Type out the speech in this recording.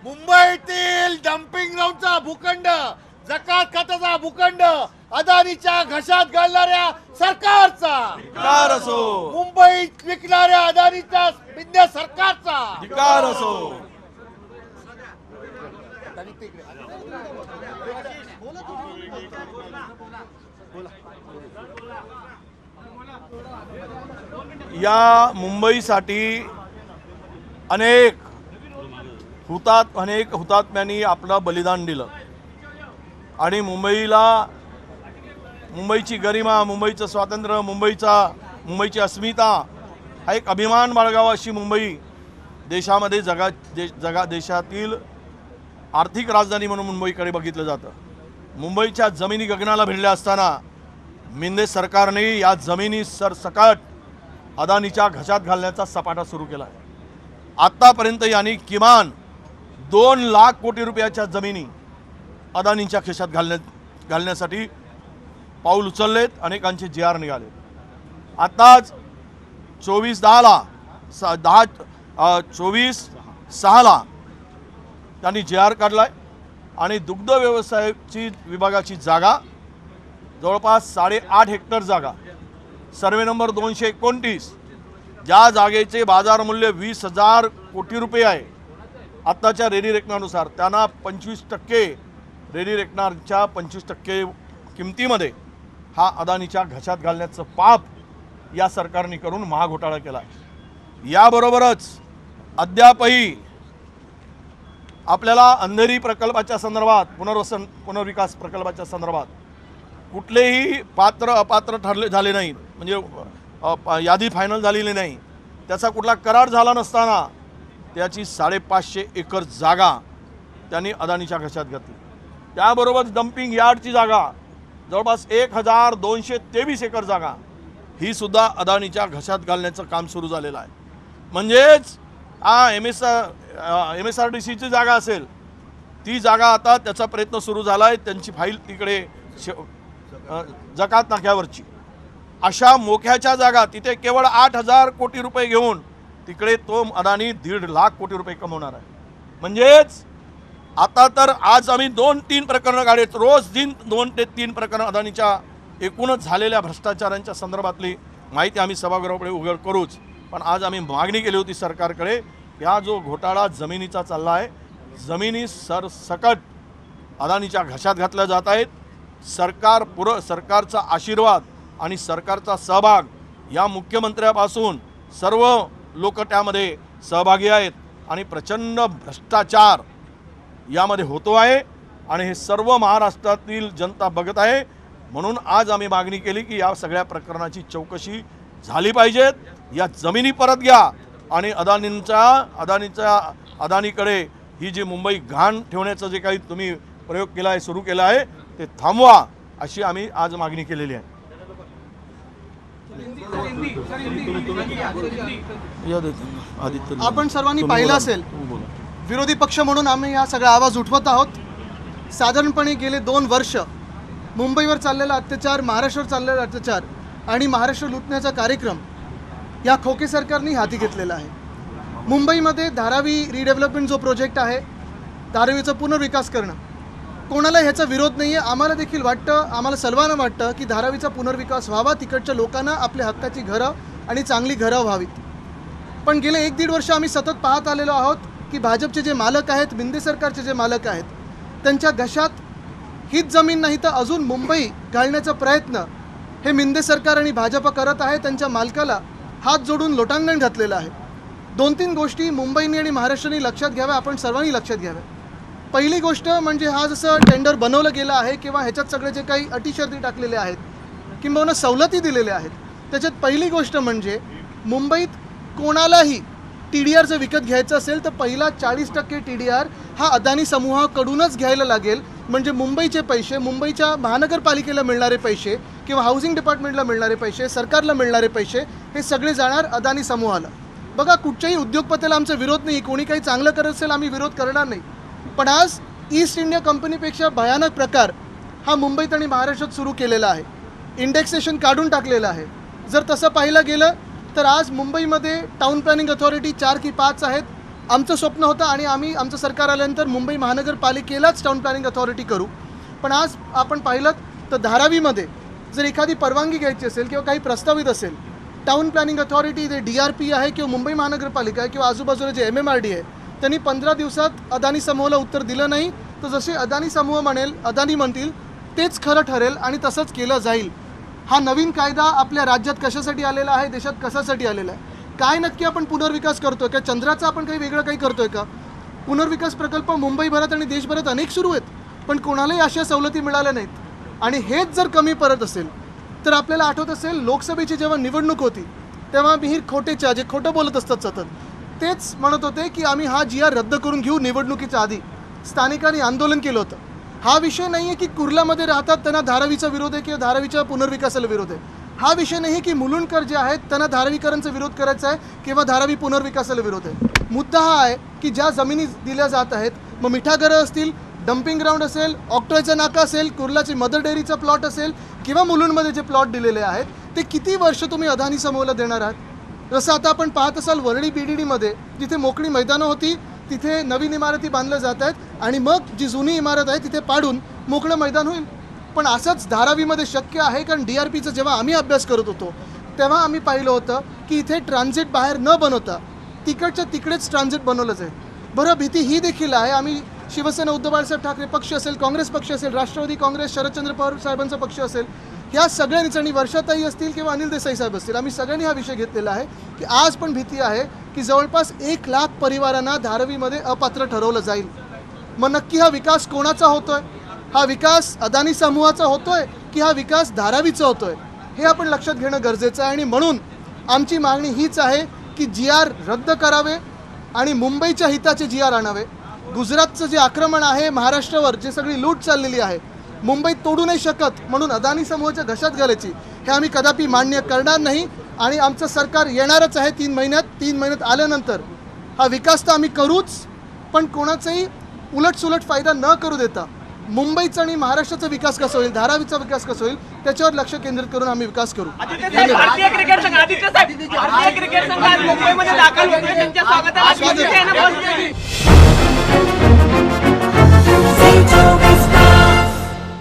मुंबईतील डम्पिंग ग्राउंडचा भूखंड, जकात खात्याचा भूखंड अदानीच्या घशात घालणाऱ्या सरकारचा धिक्कार असो, मुंबईत विकणाऱ्या अदानीच्या बिंद्या सरकारचा धिक्कार असो. या मुंबईसाठी अनेक हुतात्म्यांनी आपलं बलिदान दिलं आणि मुंबईची गरिमा, मुंबईचं स्वातंत्र्य, मुंबईची अस्मिता हा एक अभिमान बाळगावा अशी मुंबई देशामध्ये देशातील आर्थिक राजधानी म्हणून मुंबईकडे बघितलं जातं. मुंबईच्या जमिनी गगनाला भिडल्या असताना मिंदे सरकारने या जमिनी सरसकट अदानीच्या घशात घालण्याचा सपाटा सुरू केला आहे. आत्तापर्यंत यांनी किमान 2 लाख कोटी रुपयाच्या जमिनी अदानींच्या खिशात घालण्यासाठी पाऊल उचललेत. अनेकांचे JR निघाले. आताच 24/6 त्यांनी JR काढलाय आणि दुग्ध व्यवसायाची विभागाची जागा जवळपास 8.5 हेक्टर जागा, सर्वे नंबर 229, ज्या जागेचे बाजार मूल्य 20,000 कोटी रुपये आहे. आत्ताच्या रेडी रेकनानुसार त्यांना 25% रेडी रेकनाच्या 25% किमतीमध्ये हा अदानीच्या घशात घालण्याचं पाप या सरकारने करून महाघोटाळा केला आहे. याबरोबरच अद्यापही आपल्याला अंधेरी प्रकल्पाच्या संदर्भात, पुनर्विकास प्रकल्पाच्या संदर्भात कुठलेही पात्र अपात्र ठरले झाले नाहीत, म्हणजे यादी फायनल झालेली नाही, त्याचा कुठला करार झाला नसताना त्याची 550 एकर जागा त्यांनी अदानीच्या घशात घातली. त्याबरोबर डम्पिंग यार्डची जागा जवळपास 1223 एकर जागा ही सुद्धा अदानीच्या घशात घालण्याचं काम सुरू झालेलं आहे. म्हणजेच MSRDCची जागा असेल ती जागा आता त्याचा प्रयत्न सुरू झाला आहे. त्यांची फाईल तिकडे जकात नाक्यावरची अशा मोक्याच्या जागा तिथे केवळ 8,000 कोटी रुपये घेऊन तिकडे तो अदानी 1.5 लाख कोटी रुपये कमवणार आहे. म्हणजेच आता तर आज आम्ही 2-3 प्रकरणं काढत, रोज 2 ते 3 प्रकरणं अदानीच्या एकूणच झालेल्या भ्रष्टाचारांच्या संदर्भातली माहिती आम्ही सभागृहापुढे उघड करूच. पण आज आम्ही मागणी केली होती सरकारकडे, हा जो घोटाळा जमिनीचा चालला आहे, जमिनी सरसकट अदानीच्या घशात घातल्या जात आहेत. सरकारचा आशीर्वाद आणि सरकारचा सहभाग या मुख्यमंत्र्यापासून सर्व लोक त्यामध्ये सहभागी आहेत आणि प्रचंड भ्रष्टाचार यामध्ये होतो आहे आणि हे सर्व महाराष्ट्रातील जनता बघत आहे. म्हणून आज आम्ही मागणी केली की या सगळ्या प्रकरणाची चौकशी झाली पाहिजेत, या जमिनी परत घ्या आणि अदानीकडे ही जी मुंबई घाण ठेवण्याचं जे काही तुम्ही प्रयोग केला आहे, सुरू केला आहे, ते थांबवा अशी आम्ही आज मागणी केलेली आहे. आपण सर्वांनी पाहिलं असेल, विरोधी पक्ष म्हणून आम्ही हा सगळा आवाज उठवत आहोत. साधारणपणे गेले 2 वर्ष मुंबईवर चाललेला अत्याचार, महाराष्ट्रावर चाललेला अत्याचार आणि महाराष्ट्र लुटण्याचा कार्यक्रम या खोके सरकारने हाती घेतलेला आहे. मुंबईमध्ये धारावी रिडेव्हलपमेंट जो प्रोजेक्ट आहे, धारावीचा पुनर्विकास करणं, कोणाला ह्याचा विरोध नाही आहे. आम्हाला देखील वाटतं, आम्हाला सर्वांना वाटतं की धारावीचा पुनर्विकास व्हावा, तिकडच्या लोकांना आपल्या हक्काची घरं आणि चांगली घरं व्हावीत. पण गेले 1-1.5 वर्ष आम्ही सतत पाहत आलेलो आहोत की भाजपचे जे मालक आहेत, मिंदे सरकारचे जे मालक आहेत, त्यांच्या घशात हीच जमीन नाही तर अजून मुंबई घालण्याचा प्रयत्न हे मिंदे सरकार आणि भाजप करत आहे. त्यांच्या मालकाला हात जोडून लोटांगण घातलेलं आहे. 2-3 गोष्टी मुंबईने आणि महाराष्ट्राने लक्षात घ्याव्या, आपण सर्वांनी लक्षात घ्याव्या. पहिली गोष्ट म्हणजे हा जसं टेंडर बनवलं गेलं आहे किंवा ह्याच्यात सगळे जे काही अटी शर्ती टाकलेले आहेत किंबहुना सवलती दिलेल्या आहेत, त्याच्यात पहिली गोष्ट म्हणजे मुंबईत कोणालाही TDR जर विकत घ्यायचं असेल तर पहिला 40% TDR हा अदानी समूहाकडूनच घ्यायला लागेल. म्हणजे मुंबईचे पैसे, मुंबईच्या महानगरपालिकेला मिळणारे पैसे किंवा हाऊसिंग डिपार्टमेंटला मिळणारे पैसे, सरकारला मिळणारे पैसे हे सगळे जाणार अदानी समूहाला. बघा, कुठच्याही उद्योगपतीला आमचा विरोध नाही, कोणी काही चांगलं करत असेल आम्ही विरोध करणार नाही. पण आज ईस्ट इंडिया कंपनीपेक्षा भयानक प्रकार हा मुंबईत आणि महाराष्ट्रात सुरू केलेला आहे. इंडेक्सेशन काढून टाकलेलं आहे. जर तसं पाहिलं गेलं तर आज मुंबईमध्ये टाउन प्लॅनिंग अथॉरिटी 4 की 5 आहेत, आमचं स्वप्न होतं आणि आम्ही आमचं सरकार आल्यानंतर मुंबई महानगरपालिकेलाच टाउन प्लॅनिंग अथॉरिटी करू. पण आज आपण पाहिलं तर धारावीमध्ये जर एखादी परवानगी घ्यायची असेल किंवा काही प्रस्तावित असेल, टाउन प्लॅनिंग अथॉरिटी ते DRP आहे किंवा मुंबई महानगरपालिका आहे किंवा आजूबाजूला जे MMRD आहे, त्यांनी 15 दिवसात अदानी समूहाला उत्तर दिलं नाही. तर जसे अदानी समूह म्हणेल, अदानी म्हणतील तेच खरं ठरेल आणि तसंच केलं जाईल. हा नवीन कायदा आपल्या राज्यात कशासाठी आलेला आहे, देशात कशासाठी आलेला आहे, काय नक्की आपण पुनर्विकास करतोय का, चंद्राचा आपण काही वेगळं काही करतोय का? पुनर्विकास प्रकल्प मुंबईभरात आणि देशभरात अनेक सुरू आहेत, पण कोणालाही अशा सवलती मिळाल्या नाहीत. आणि हेच जर कमी पडत असेल तर आपल्याला आठवत असेल लोकसभेची जेव्हा निवडणूक होती तेव्हा मिहीर खोटेच्या जे खोटं बोलत असतात सतत, तेच म्हणत होते की आम्ही हा GR रद्द करून घेऊ. निवडणुकीच्या आधी स्थानिकांनी आंदोलन केलं होतं. हा विषय नाही आहे की कुर्लामध्ये राहतात त्यांना धारावीचा विरोध आहे किंवा धारावीच्या पुनर्विकासाला विरोध आहे. हा विषय नाही की मुलुंडकर जे आहेत त्यांना धारावीकरांचा विरोध करायचा आहे किंवा धारावी पुनर्विकासाला विरोध आहे. मुद्दा हा आहे की ज्या जमिनी दिल्या जात आहेत, मग मिठागरं असतील, डम्पिंग ग्राउंड असेल, ऑक्टोयचा नाका असेल, कुर्लाची मदर डेअरीचा प्लॉट असेल किंवा मुलुंडमध्ये जे प्लॉट दिलेले आहेत ते किती वर्ष तुम्ही अदानी समूहाला देणार आहात? जसं आता आपण पाहत असाल वरळी BDDमध्ये जिथे मोकळी मैदानं होती तिथे नवीन इमारती बांधल्या जात आहेत आणि मग जी जुनी इमारत आहे तिथे पाडून मोकळं मैदान होईल. पण असंच धारावीमध्ये शक्य आहे, कारण DRPचा जेव्हा आम्ही अभ्यास करत होतो तेव्हा आम्ही पाहिलं होतं की इथे ट्रान्झिट बाहेर न बनवता तिकडच्या तिकडेच ट्रान्झिट बनवलं जाईल. बरं, भीती ही देखील आहे, आम्ही शिवसेना उद्धव बाळासाहेब ठाकरे पक्ष असेल, काँग्रेस पक्ष असेल, राष्ट्रवादी काँग्रेस, शरदचंद्र पवार साहेबांचा पक्ष असेल, ह्या सगळ्यांनीच आणि वर्षाताई असतील किंवा अनिल देसाई साहेब असतील, आम्ही सगळ्यांनी हा विषय घेतलेला आहे की आज पण भीती आहे की जवळपास 1 लाख परिवारांना धारावीमध्ये अपात्र ठरवलं जाईल. मग नक्की हा विकास कोणाचा होतोय? हा विकास अदानी समूहाचा होतोय की हा विकास धारावीचा होतोय? हे आपण लक्षात घेणं गरजेचं आहे. आणि म्हणून आमची मागणी हीच आहे की GR रद्द करावे आणि मुंबईच्या हिताचे GR आणावे. गुजरातचं जे आक्रमण आहे महाराष्ट्रावर, जे सगळी लूट चाललेली आहे, मुंबईत तोडू नाही शकत म्हणून अदानी समूहाच्या घशात घालायची हे आम्ही कदापि मान्य करणार नाही. आणि आमचं सरकार येणारच आहे 3 महिन्यात आल्यानंतर हा विकास तर आम्ही करूच, पण कोणाचाही उलटसुलट फायदा न करू देता मुंबईचा आणि महाराष्ट्राचा विकास कसा होईल, धारावीचा विकास कसा होईल त्याच्यावर लक्ष केंद्रित करून आम्ही विकास करू. भारतीय क्रिकेट संघ मुंबईमध्ये दाखल होते, त्यांच्या स्वागताला